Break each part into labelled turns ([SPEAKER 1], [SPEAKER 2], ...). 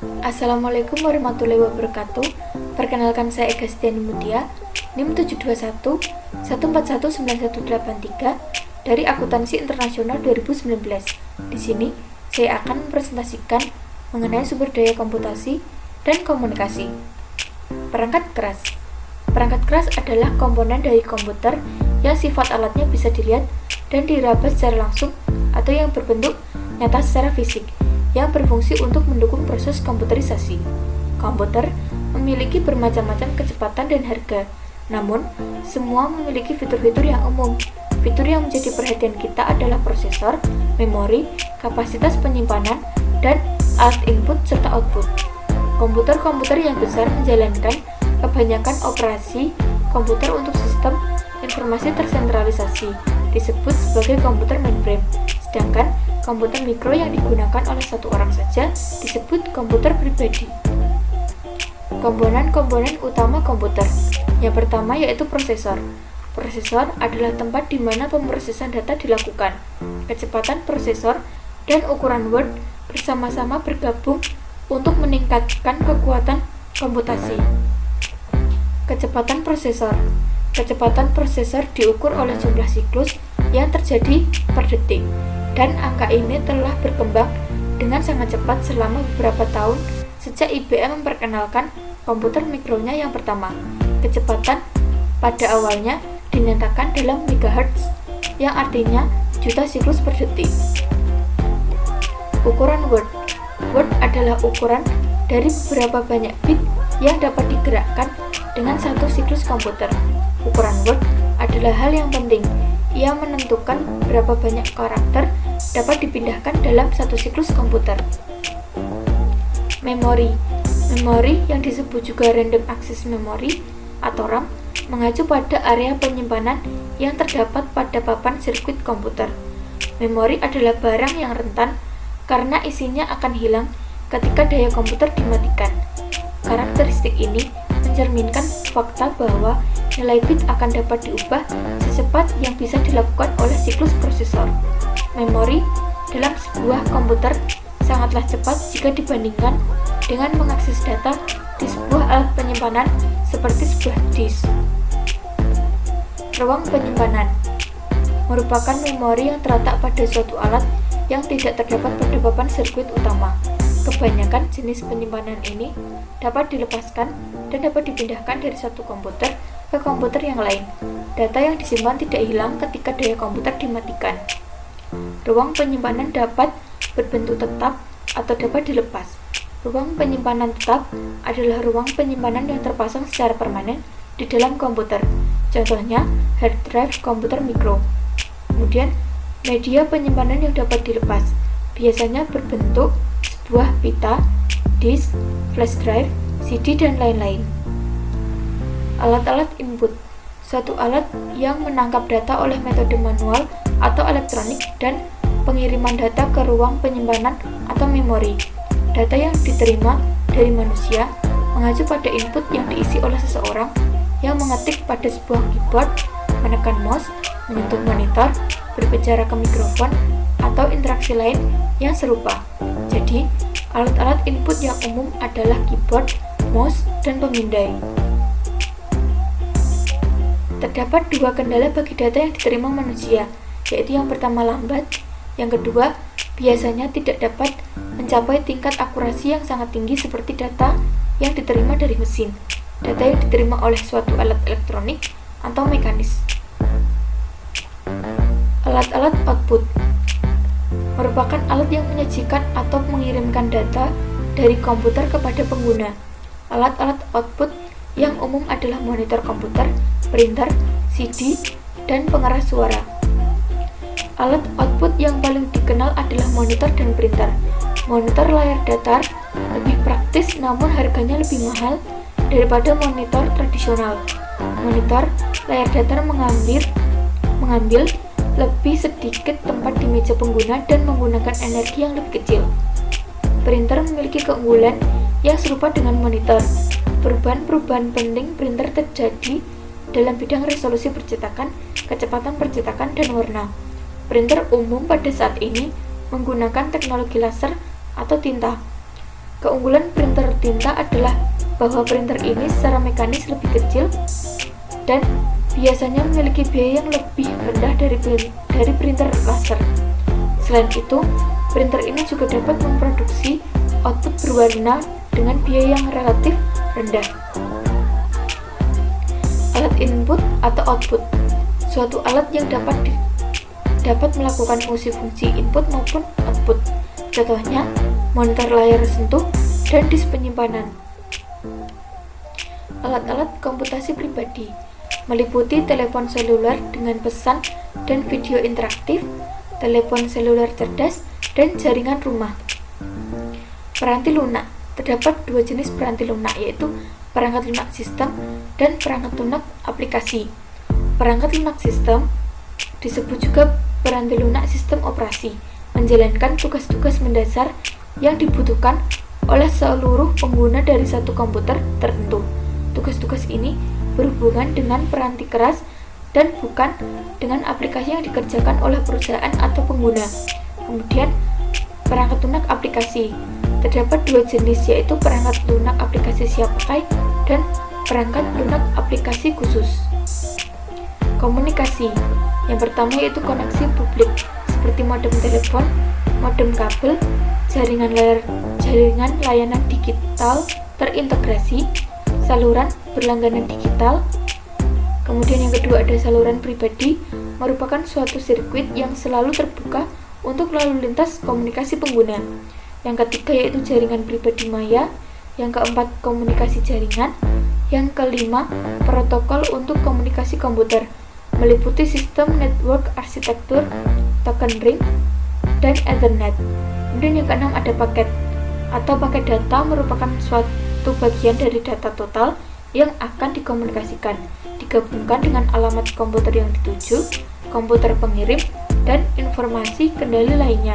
[SPEAKER 1] Assalamualaikum warahmatullahi wabarakatuh. Perkenalkan saya Ega Setiani Mutia, NIM 721 1419183 dari Akuntansi Internasional 2019. Di sini saya akan mempresentasikan mengenai sumber daya komputasi dan komunikasi. Perangkat keras. Perangkat keras adalah komponen dari komputer yang sifat alatnya bisa dilihat dan diraba secara langsung atau yang berbentuk nyata secara fisik, yang berfungsi untuk mendukung proses komputerisasi. Komputer memiliki bermacam-macam kecepatan dan harga, namun semua memiliki fitur-fitur yang umum. Fitur yang menjadi perhatian kita adalah prosesor, memori, kapasitas penyimpanan, dan alat input serta output. Komputer-komputer yang besar menjalankan kebanyakan operasi komputer untuk sistem informasi tersentralisasi, disebut sebagai komputer mainframe, sedangkan komputer mikro yang digunakan oleh satu orang saja disebut komputer pribadi. Komponen-komponen utama komputer. Yang pertama yaitu prosesor. Prosesor adalah tempat di mana pemrosesan data dilakukan. Kecepatan prosesor dan ukuran word bersama-sama bergabung untuk meningkatkan kekuatan komputasi. Kecepatan prosesor. Kecepatan prosesor diukur oleh jumlah siklus yang terjadi per detik, dan angka ini telah berkembang dengan sangat cepat selama beberapa tahun sejak IBM memperkenalkan komputer mikronya yang pertama. Kecepatan pada awalnya dinyatakan dalam megahertz, yang artinya juta siklus per detik. Ukuran word. Word adalah ukuran dari beberapa banyak bit yang dapat digerakkan dengan satu siklus komputer. Ukuran word adalah hal yang penting. Ia menentukan berapa banyak karakter dapat dipindahkan dalam satu siklus komputer. Memori. Memori yang disebut juga random access memory atau RAM mengacu pada area penyimpanan yang terdapat pada papan sirkuit komputer. Memori adalah barang yang rentan karena isinya akan hilang ketika daya komputer dimatikan. Karakteristik ini mencerminkan fakta bahwa nilai bit akan dapat diubah secepat yang bisa dilakukan oleh siklus prosesor. Memori dalam sebuah komputer sangatlah cepat jika dibandingkan dengan mengakses data di sebuah alat penyimpanan seperti sebuah disk. Ruang penyimpanan merupakan memori yang terletak pada suatu alat yang tidak terdapat pada papan sirkuit utama. Kebanyakan jenis penyimpanan ini dapat dilepaskan dan dapat dipindahkan dari satu komputer ke komputer yang lain. Data yang disimpan tidak hilang ketika daya komputer dimatikan. Ruang penyimpanan dapat berbentuk tetap atau dapat dilepas. Ruang penyimpanan tetap adalah ruang penyimpanan yang terpasang secara permanen di dalam komputer. Contohnya, hard drive komputer mikro. Kemudian, media penyimpanan yang dapat dilepas biasanya berbentuk sebuah pita, disk, flash drive, CD, dan lain-lain. Alat-alat input. Suatu alat yang menangkap data oleh metode manual atau elektronik dan pengiriman data ke ruang penyimpanan atau memori. Data yang diterima dari manusia mengacu pada input yang diisi oleh seseorang yang mengetik pada sebuah keyboard, menekan mouse, menyentuh monitor, berbicara ke mikrofon, atau interaksi lain yang serupa. Jadi, alat-alat input yang umum adalah keyboard, mouse, dan pemindai. Terdapat dua kendala bagi data yang diterima manusia, yaitu yang pertama lambat, yang kedua biasanya tidak dapat mencapai tingkat akurasi yang sangat tinggi seperti data yang diterima dari mesin, data yang diterima oleh suatu alat elektronik atau mekanis. Alat-alat output merupakan alat yang menyajikan atau mengirimkan data dari komputer kepada pengguna. Alat-alat output yang umum adalah monitor komputer, printer, CD, dan pengeras suara. Alat output yang paling dikenal adalah monitor dan printer. Monitor layar datar lebih praktis namun harganya lebih mahal daripada monitor tradisional. Monitor layar datar mengambil lebih sedikit tempat di meja pengguna dan menggunakan energi yang lebih kecil. Printer memiliki keunggulan yang serupa dengan monitor. Perubahan-perubahan penting printer terjadi dalam bidang resolusi percetakan, kecepatan percetakan, dan warna. Printer umum pada saat ini menggunakan teknologi laser atau tinta. Keunggulan printer tinta adalah bahwa printer ini secara mekanis lebih kecil dan biasanya memiliki biaya yang lebih rendah dari printer laser. Selain itu, printer ini juga dapat memproduksi output berwarna dengan biaya yang relatif rendah. Alat input atau output, suatu alat yang dapat melakukan fungsi-fungsi input maupun output. Contohnya, monitor layar sentuh dan disk penyimpanan. Alat-alat komputasi pribadi meliputi telepon seluler dengan pesan dan video interaktif, telepon seluler cerdas, dan jaringan rumah. Peranti lunak. Terdapat dua jenis peranti lunak, yaitu perangkat lunak sistem dan perangkat lunak aplikasi. Perangkat lunak sistem disebut juga peranti lunak sistem operasi, menjalankan tugas-tugas mendasar yang dibutuhkan oleh seluruh pengguna dari satu komputer tertentu. Tugas-tugas ini berhubungan dengan peranti keras dan bukan dengan aplikasi yang dikerjakan oleh perusahaan atau pengguna. Kemudian, perangkat lunak aplikasi. Terdapat dua jenis, yaitu perangkat lunak aplikasi siap pakai dan perangkat lunak aplikasi khusus. Komunikasi. Yang pertama yaitu koneksi publik, seperti modem telepon, modem kabel, jaringan layanan digital terintegrasi, saluran berlangganan digital. Kemudian yang kedua ada saluran pribadi, merupakan suatu sirkuit yang selalu terbuka untuk lalu lintas komunikasi pengguna. Yang ketiga yaitu jaringan pribadi maya. Yang keempat komunikasi jaringan. Yang kelima protokol untuk komunikasi komputer, meliputi sistem network arsitektur, token ring, dan Ethernet. Kemudian yang keenam ada paket atau paket data, merupakan suatu bagian dari data total yang akan dikomunikasikan, digabungkan dengan alamat komputer yang dituju, komputer pengirim, dan informasi kendali lainnya.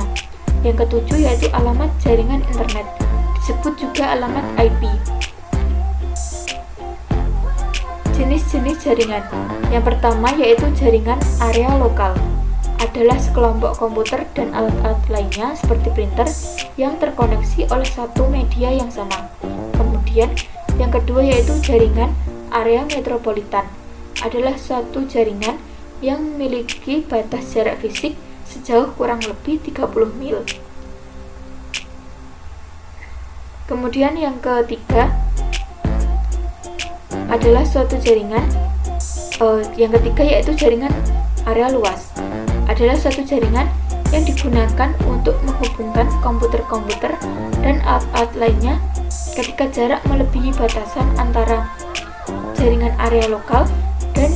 [SPEAKER 1] Yang ketujuh yaitu alamat jaringan internet, disebut juga alamat IP. Jenis-jenis jaringan. Yang pertama yaitu jaringan area lokal, adalah sekelompok komputer dan alat-alat lainnya seperti printer yang terkoneksi oleh satu media yang sama. Kemudian yang kedua yaitu jaringan area metropolitan, adalah suatu jaringan yang memiliki batas jarak fisik sejauh kurang lebih 30 mil. Kemudian yang ketiga adalah suatu jaringan yaitu jaringan area luas, adalah suatu jaringan yang digunakan untuk menghubungkan komputer-komputer dan alat-alat lainnya ketika jarak melebihi batasan antara jaringan area lokal dan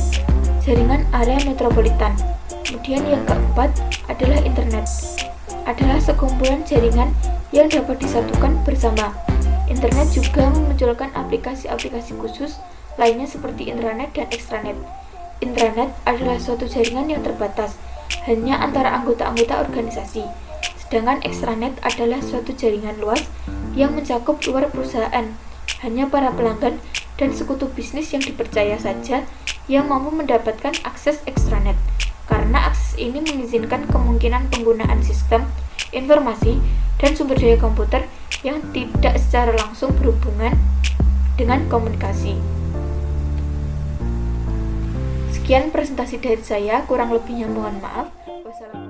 [SPEAKER 1] jaringan area metropolitan. Kemudian yang keempat adalah internet, adalah sekumpulan jaringan yang dapat disatukan bersama. Internet juga memunculkan aplikasi-aplikasi khusus lainnya seperti intranet dan extranet. Intranet adalah suatu jaringan yang terbatas, hanya antara anggota-anggota organisasi. Sedangkan extranet adalah suatu jaringan luas yang mencakup luar perusahaan, hanya para pelanggan dan sekutu bisnis yang dipercaya saja yang mampu mendapatkan akses extranet. Karena akses ini mengizinkan kemungkinan penggunaan sistem, informasi, dan sumber daya komputer yang tidak secara langsung berhubungan dengan komunikasi. Sekian presentasi dari saya, kurang lebihnya mohon maaf. Wassalamualaikum.